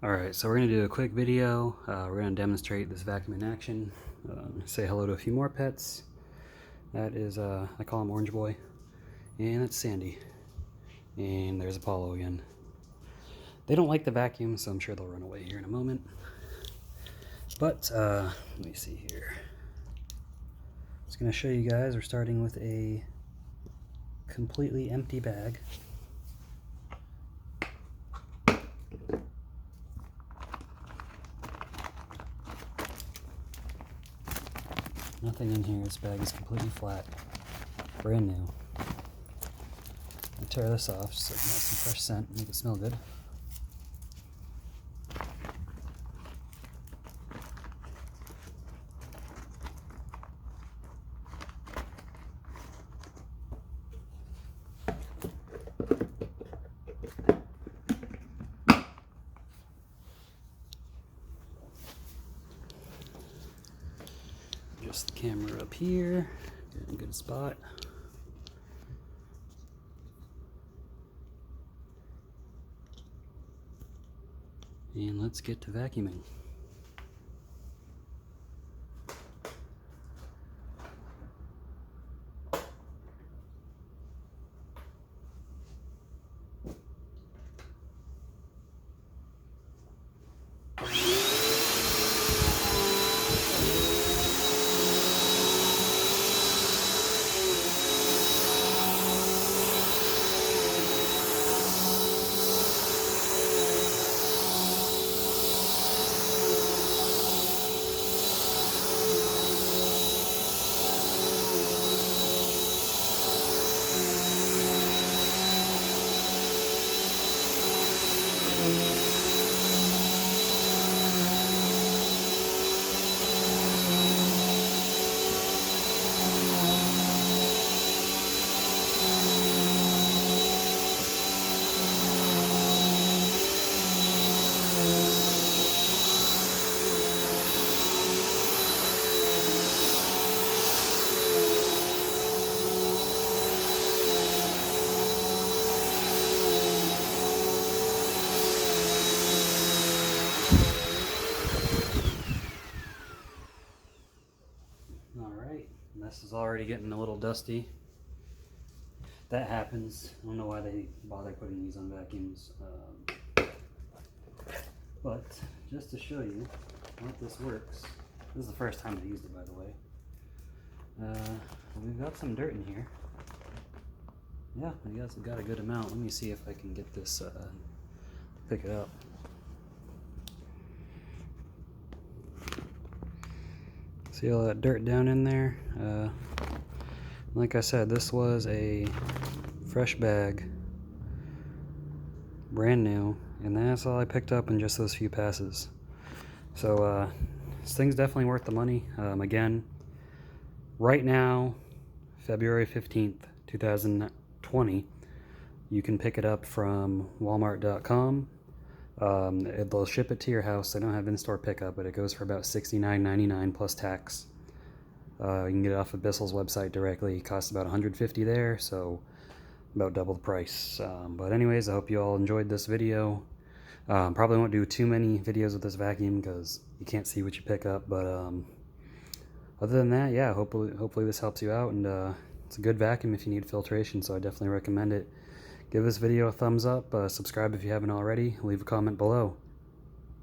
Alright, so we're going to do a quick video. We're going to demonstrate this vacuum in action. Say hello to a few more pets. That is, I call him Orange Boy. And that's Sandy. And there's Apollo again. They don't like the vacuum, so I'm sure they'll run away here in a moment. But, let me see here. I'm just going to show you guys. We're starting with a completely empty bag. Nothing in here. This bag is completely flat. Brand new. I'll tear this off so it can have some fresh scent, make it smell good. Just the camera up here, get in a good spot. And let's get to vacuuming. Alright, this is already getting a little dusty. That happens. I don't know why they bother putting these on vacuums. But just to show you what this works, this is the first time I used it, by the way. We've got some dirt in here. Yeah, I guess we've got a good amount. Let me see if I can get this to pick it up. See all that dirt down in there? Like I said, this was a fresh bag, brand new, and that's all I picked up in just those few passes. So this thing's definitely worth the money. Again, right now, February 15th, 2020, you can pick it up from walmart.com. They'll ship it to your house. They don't have in-store pickup, but it goes for about $69.99 plus tax. You can get it off of Bissell's website directly. It costs about $150 there, so about double the price. But anyways, I hope you all enjoyed this video. Probably won't do too many videos with this vacuum because you can't see what you pick up. But other than that, yeah, hopefully this helps you out. And it's a good vacuum if you need filtration, so I definitely recommend it. Give this video a thumbs up, subscribe if you haven't already, leave a comment below.